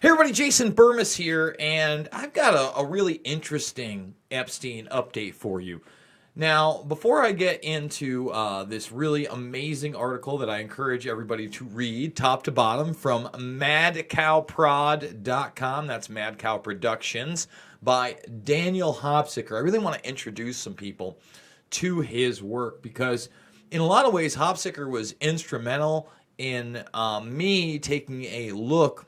Hey everybody, Jason Burmis here, and I've got a really interesting Epstein update for you. Now, before I get into this really amazing article that I encourage everybody to read top to bottom from madcowprod.com, that's Mad Cow Productions, by Daniel Hopsicker, I really want to introduce some people to his work because in a lot of ways, Hopsicker was instrumental in me taking a look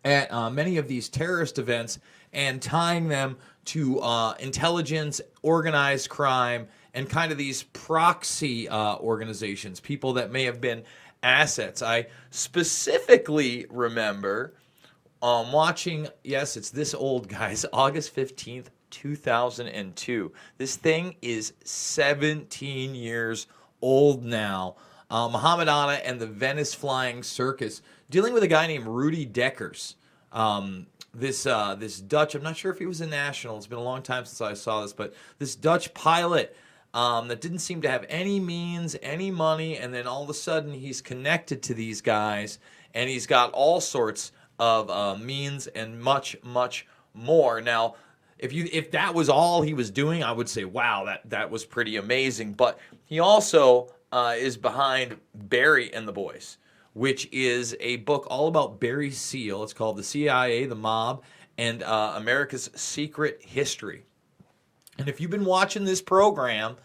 at many of these terrorist events and tying them to intelligence, organized crime, and kind of these proxy organizations, people that may have been assets. I specifically remember watching, yes, it's this old, guys, August 15th, 2002. This thing is 17 years old now. Muhammad Anna and the Venice Flying Circus, dealing with a guy named Rudy Deckers. This Dutch, I'm not sure if he was a national. It's been a long time since I saw this, but this Dutch pilot that didn't seem to have any means, any money, and then all of a sudden he's connected to these guys, and he's got all sorts of means and much, much more. Now, if that was all he was doing, I would say, wow, that was pretty amazing. But he also is behind Barry and the Boys, which is a book all about Barry Seal. It's called The CIA, the Mob, and America's Secret History. And if you've been watching this program,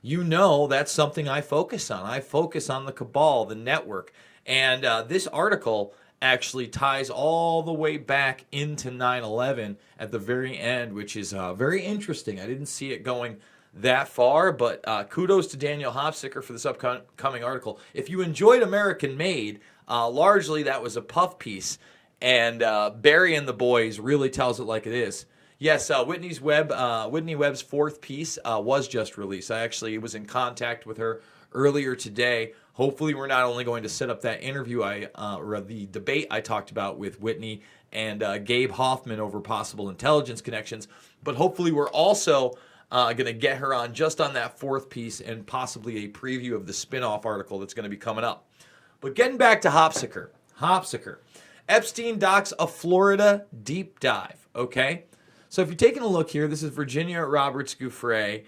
you know that's something I focus on. I focus on the cabal, the network. And this article actually ties all the way back into 9/11 at the very end, which is very interesting. I didn't see it going that far, but kudos to Daniel Hopsicker for this upcoming article. If you enjoyed American Made, largely that was a puff piece, and Barry and the Boys really tells it like it is. Yes, Whitney Webb's fourth piece was just released. I actually was in contact with her earlier today. Hopefully, we're not only going to set up that interview or the debate I talked about with Whitney and Gabe Hoffman over possible intelligence connections, but hopefully we're also going to get her on just on that fourth piece and possibly a preview of the spin-off article that's going to be coming up. But getting back to Hopsicker. Epstein docs a Florida deep dive, okay? So if you're taking a look here, this is Virginia Roberts Gouffre,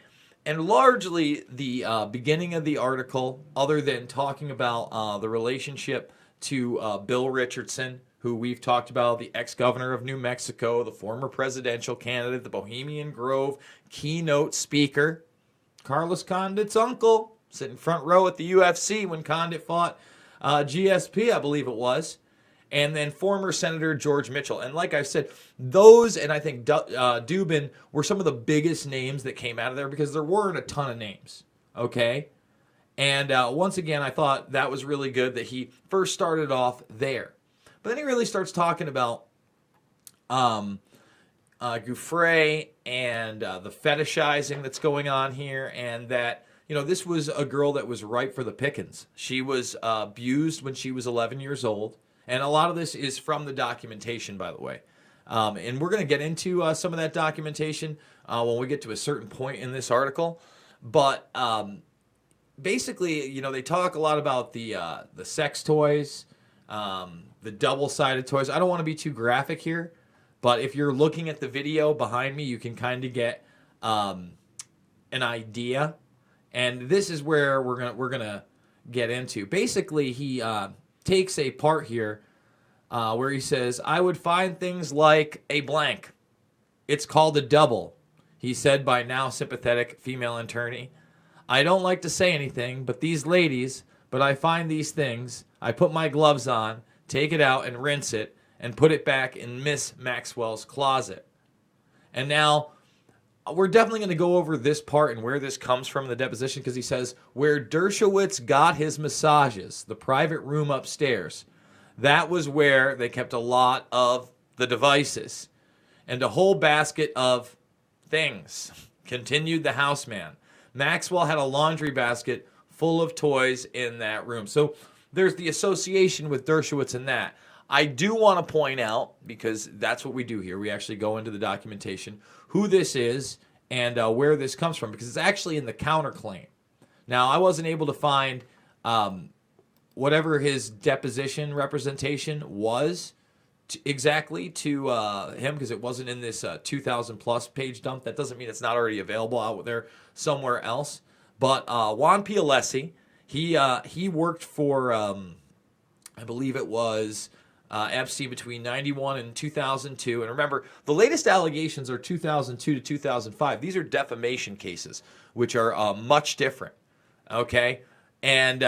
and largely the beginning of the article, other than talking about the relationship to Bill Richardson, who we've talked about, the ex-governor of New Mexico, the former presidential candidate, the Bohemian Grove keynote speaker, Carlos Condit's uncle, sitting front row at the UFC when Condit fought GSP, I believe it was, and then former Senator George Mitchell. And like I said, those, and I think Dubin, were some of the biggest names that came out of there because there weren't a ton of names, okay? And once again, I thought that was really good that he first started off there. But then he really starts talking about Gouffre and the fetishizing that's going on here, and that, you know, this was a girl that was ripe for the pickings. She was abused when she was 11 years old, and a lot of this is from the documentation, by the way. And we're going to get into some of that documentation when we get to a certain point in this article. But basically, you know, they talk a lot about the sex toys, the double-sided toys. I don't want to be too graphic here, but if you're looking at the video behind me, you can kind of get an idea. And this is where we're gonna get into. Basically, he takes a part here where he says, "I would find things like a blank. It's called a double," he said by now sympathetic female attorney. "I don't like to say anything, but these ladies, but I find these things. I put my gloves on, take it out and rinse it, and put it back in Miss Maxwell's closet." And now, we're definitely going to go over this part and where this comes from in the deposition, because he says, where Dershowitz got his massages, the private room upstairs, that was where they kept a lot of the devices and a whole basket of things, continued the houseman. Maxwell had a laundry basket full of toys in that room. So there's the association with Dershowitz in that. I do want to point out, because that's what we do here, we actually go into the documentation, who this is and where this comes from, because it's actually in the counterclaim. Now, I wasn't able to find whatever his deposition representation was exactly to him because it wasn't in this 2,000 plus page dump. That doesn't mean it's not already available out there somewhere else. But Juan Pialesi, he worked for I believe it was Epstein between 91 and 2002. And remember, the latest allegations are 2002 to 2005. These are defamation cases, which are much different. Okay, and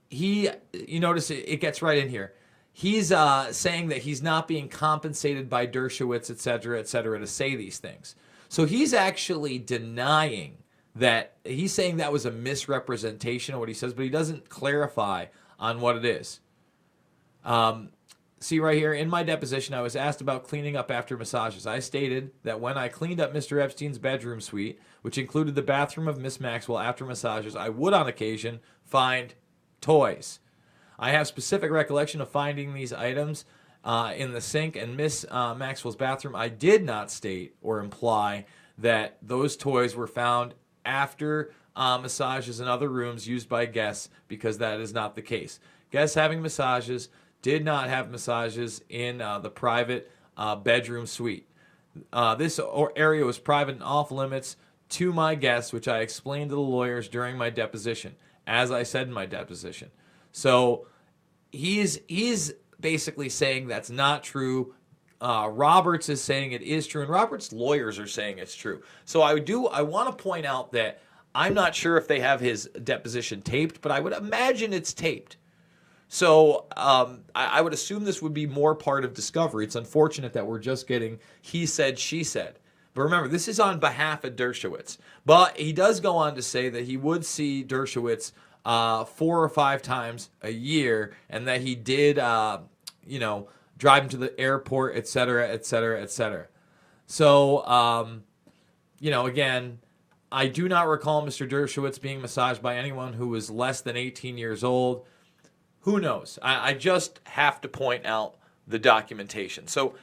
you notice it gets right in here. He's saying that he's not being compensated by Dershowitz, et cetera, to say these things. So he's actually denying that. He's saying that was a misrepresentation of what he says, but he doesn't clarify on what it is. See right here, in my deposition, I was asked about cleaning up after massages. I stated that when I cleaned up Mr. Epstein's bedroom suite, which included the bathroom of Miss Maxwell after massages, I would on occasion find toys. I have specific recollection of finding these items in the sink and Miss Maxwell's bathroom. I did not state or imply that those toys were found after massages in other rooms used by guests, because that is not the case. Guests having massages did not have massages in the private bedroom suite. This area was private and off limits to my guests, which I explained to the lawyers during my deposition, as I said in my deposition. So he's basically saying that's not true. Roberts is saying it is true, and Roberts' lawyers are saying it's true. So I want to point out that I'm not sure if they have his deposition taped, but I would imagine it's taped. So I would assume this would be more part of discovery. It's unfortunate that we're just getting he said, she said. But remember, this is on behalf of Dershowitz. But he does go on to say that he would see Dershowitz 4 or 5 times a year, and that he did, drive him to the airport, et cetera, et cetera, et cetera. So, again, I do not recall Mr. Dershowitz being massaged by anyone who was less than 18 years old. Who knows? I just have to point out the documentation. So,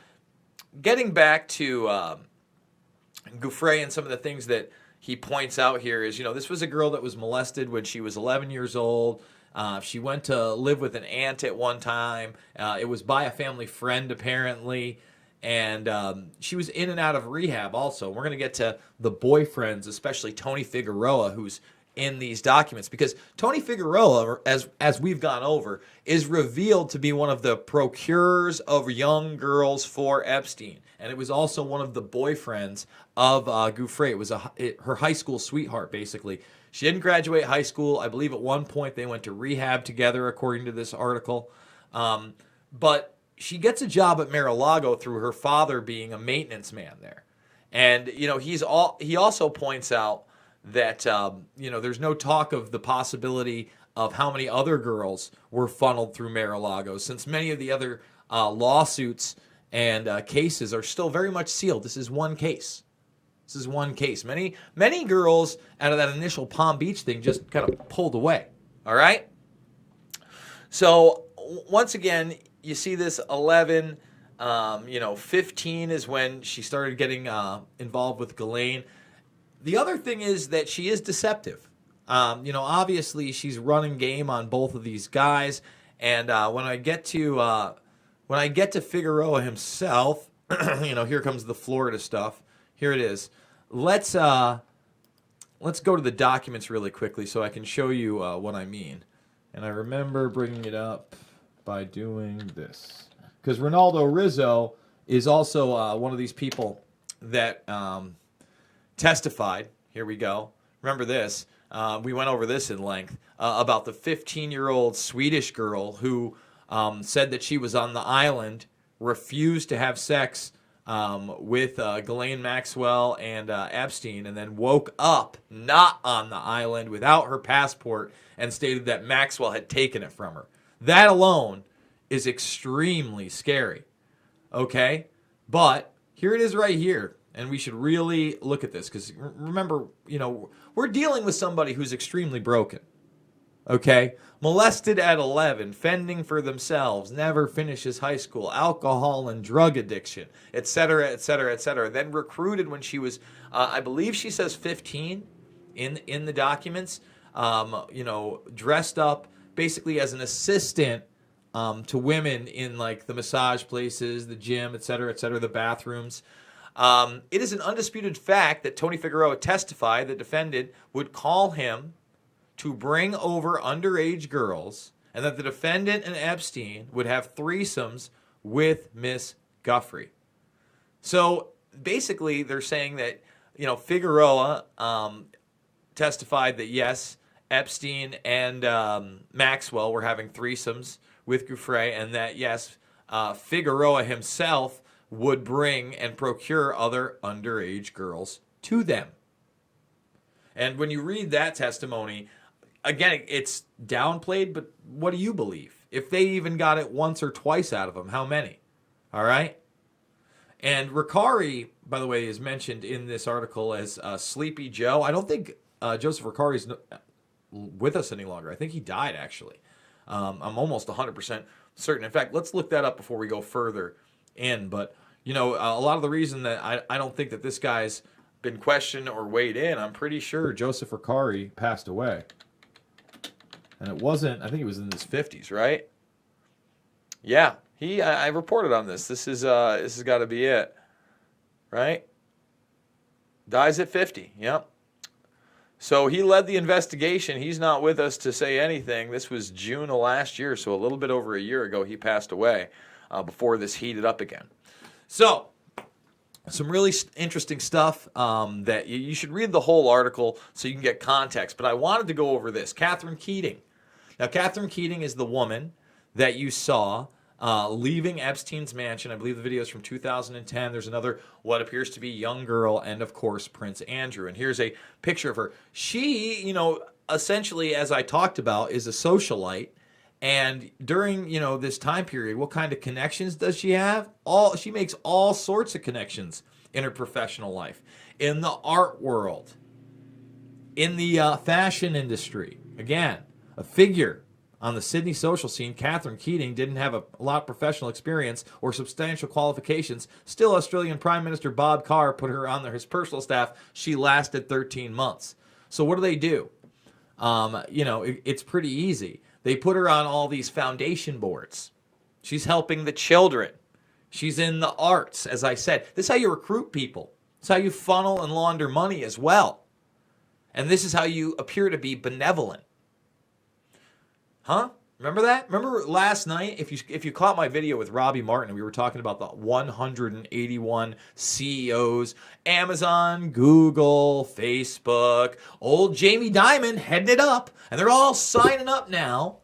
getting back to Gouffre and some of the things that he points out here is, this was a girl that was molested when she was 11 years old. She went to live with an aunt at one time. It was by a family friend, apparently. And she was in and out of rehab also. We're going to get to the boyfriends, especially Tony Figueroa, who's in these documents. Because Tony Figueroa, as we've gone over, is revealed to be one of the procurers of young girls for Epstein. And it was also one of the boyfriends of Gouffre. It was her high school sweetheart, basically. She didn't graduate high school. I believe at one point they went to rehab together, according to this article. But she gets a job at Mar-a-Lago through her father being a maintenance man there. And, he also points out that, there's no talk of the possibility of how many other girls were funneled through Mar-a-Lago, since many of the other lawsuits and cases are still very much sealed. This is one case. Many girls out of that initial Palm Beach thing just kind of pulled away. All right? So, once again, you see this 11, 15 is when she started getting involved with Ghislaine. The other thing is that she is deceptive. Obviously she's running game on both of these guys. And when I get to Figueroa himself, here comes the Florida stuff. Here it is. Let's go to the documents really quickly so I can show you what I mean. And I remember bringing it up by doing this, because Ronaldo Rizzo is also one of these people that testified. Here we go. Remember this. We went over this in length about the 15-year-old Swedish girl who said that she was on the island, refused to have sex with Ghislaine Maxwell and Epstein, and then woke up not on the island without her passport and stated that Maxwell had taken it from her. That alone is extremely scary. Okay? But here it is right here. And we should really look at this, because remember, we're dealing with somebody who's extremely broken. Okay? Molested at 11, fending for themselves, never finishes high school, alcohol and drug addiction, etc., etc., etc. Then recruited when she was, I believe she says 15 in the documents, dressed up basically as an assistant to women in like the massage places, the gym, et cetera, the bathrooms. It is an undisputed fact that Tony Figueroa testified the defendant would call him to bring over underage girls, and that the defendant and Epstein would have threesomes with Miss Guffrey. So basically, they're saying that, Figueroa testified that yes, Epstein and Maxwell were having threesomes with Guffrey, and that yes, Figueroa himself would bring and procure other underage girls to them. And when you read that testimony, again, it's downplayed, but what do you believe? If they even got it once or twice out of them, how many? All right? And Ricari, by the way, is mentioned in this article as Sleepy Joe. I don't think Joseph Ricari is with us any longer. I think he died, actually. I'm almost 100% certain. In fact, let's look that up before we go further in. But, a lot of the reason that I don't think that this guy's been questioned or weighed in, I'm pretty sure Joseph Ricari passed away. And it wasn't, I think it was in his 50s, right? Yeah, I reported on this. This has got to be it, right? Dies at 50, yep. So he led the investigation. He's not with us to say anything. This was June of last year, so a little bit over a year ago he passed away before this heated up again. So, some really interesting stuff that you should read the whole article so you can get context. But I wanted to go over this. Catherine Keating. Now, Catherine Keating is the woman that you saw leaving Epstein's mansion. I believe the video is from 2010. There's another, what appears to be young girl, and, of course, Prince Andrew. And here's a picture of her. She, essentially, as I talked about, is a socialite. And during, this time period, what kind of connections does she have? She makes all sorts of connections in her professional life. In the art world. In the fashion industry. Again, a figure on the Sydney social scene. Catherine Keating didn't have a lot of professional experience or substantial qualifications. Still, Australian Prime Minister Bob Carr put her on his personal staff. She lasted 13 months. So what do? It's pretty easy. They put her on all these foundation boards. She's helping the children. She's in the arts, as I said. This is how you recruit people. This is how you funnel and launder money as well. And this is how you appear to be benevolent. Huh? Remember that? Remember last night, if you caught my video with Robbie Martin, we were talking about the 181 CEOs, Amazon, Google, Facebook, old Jamie Dimon heading it up, and they're all signing up now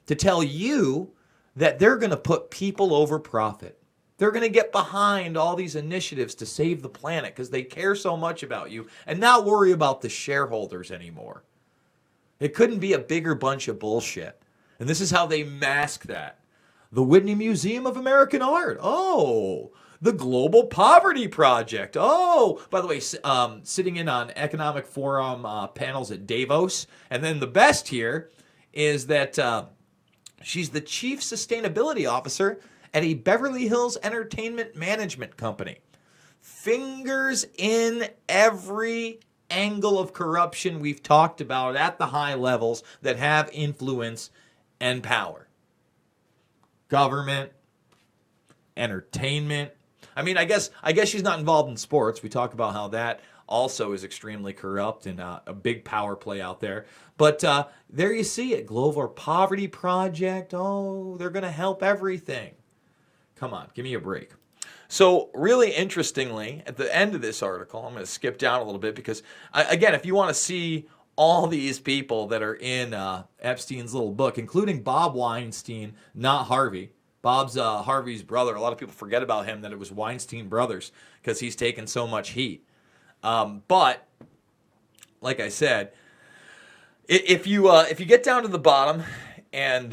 to tell you that they're going to put people over profit. They're going to get behind all these initiatives to save the planet because they care so much about you and not worry about the shareholders anymore. It couldn't be a bigger bunch of bullshit. And this is how they mask that. The Whitney Museum of American Art. Oh, the Global Poverty Project. Oh, by the way, sitting in on Economic Forum panels at Davos. And then the best here is that she's the Chief Sustainability Officer at a Beverly Hills entertainment management company. Fingers in every angle of corruption we've talked about at the high levels that have influence and power. Government, entertainment. I mean, I guess she's not involved in sports. We talk about how that also is extremely corrupt and a big power play out there. But there you see it. Global Poverty Project. Oh, they're going to help everything. Come on, give me a break. So really interestingly, at the end of this article, I'm going to skip down a little bit because, again, if you want to see all these people that are in Epstein's little book, including Bob Weinstein, not Harvey. Bob's Harvey's brother. A lot of people forget about him, that it was Weinstein brothers because he's taken so much heat. But like I said, if you get down to the bottom and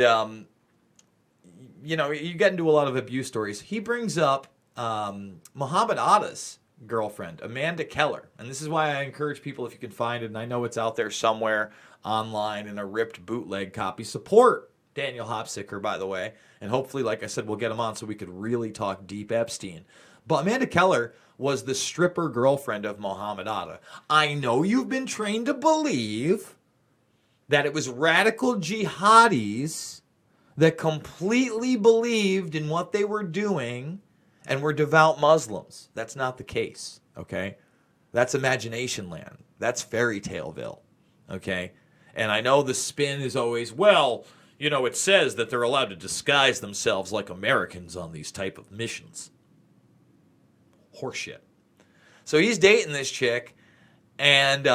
you get into a lot of abuse stories, he brings up Muhammad Atta's girlfriend, Amanda Keller. And this is why I encourage people, if you can find it, and I know it's out there somewhere online in a ripped bootleg copy, support Daniel Hopsicker, by the way. And hopefully, like I said, we'll get him on so we could really talk deep Epstein. But Amanda Keller was the stripper girlfriend of Muhammad Atta. I know you've been trained to believe that it was radical jihadis that completely believed in what they were doing and were devout Muslims. That's not the case, okay? That's imagination land. That's fairy taleville, okay? And I know the spin is always, well, you know, it says that they're allowed to disguise themselves like Americans on these type of missions. Horseshit. So he's dating this chick, and,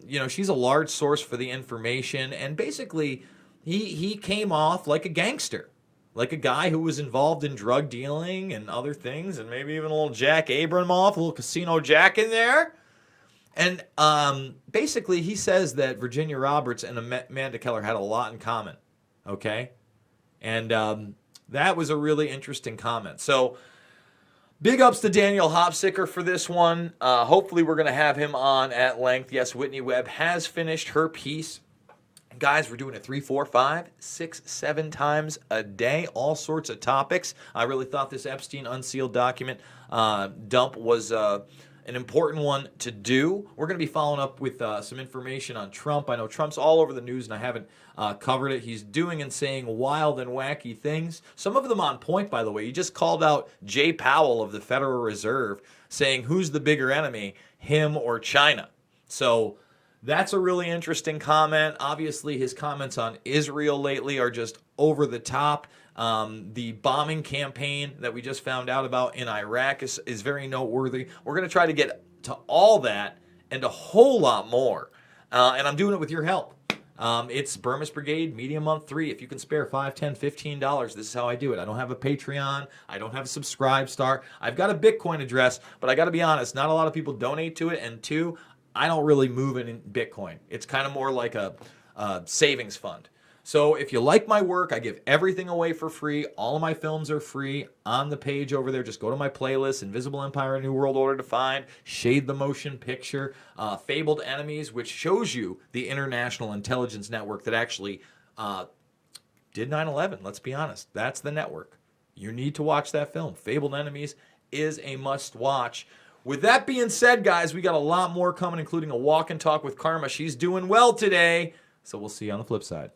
you know, she's a large source for the information, and basically he came off like a gangster, like a guy who was involved in drug dealing and other things, and maybe even a little Jack Abramoff, a little Casino Jack in there. And basically he says that Virginia Roberts and Amanda Keller had a lot in common, okay? And that was a really interesting comment. So big ups to Daniel Hopsicker for this one. Hopefully we're going to have him on at length. Yes, Whitney Webb has finished her piece. Guys, we're doing it 3, 4, 5, 6, 7 times a day, all sorts of topics. I really thought this Epstein unsealed document dump was an important one to do. We're going to be following up with some information on Trump. I know Trump's all over the news, and I haven't covered it. He's doing and saying wild and wacky things. Some of them on point, by the way. He just called out Jay Powell of the Federal Reserve, saying who's the bigger enemy, him or China. So that's a really interesting comment. Obviously, his comments on Israel lately are just over the top. The bombing campaign that we just found out about in Iraq is very noteworthy. We're going to try to get to all that and a whole lot more. And I'm doing it with your help. It's Burmese Brigade Media Month 3. If you can spare $5, $10, $15, this is how I do it. I don't have a Patreon. I don't have a Subscribe Star. I've got a Bitcoin address, but I got to be honest, not a lot of people donate to it. And 2, I don't really move it in Bitcoin. It's kind of more like a savings fund. So if you like my work, I give everything away for free. All of my films are free on the page over there. Just go to my playlist, Invisible Empire, New World Order Defined, Shade the Motion Picture, Fabled Enemies, which shows you the international intelligence network that actually did 9/11. Let's be honest. That's the network. You need to watch that film. Fabled Enemies is a must-watch. With that being said, guys, we got a lot more coming, including a walk and talk with Karma. She's doing well today, so we'll see you on the flip side.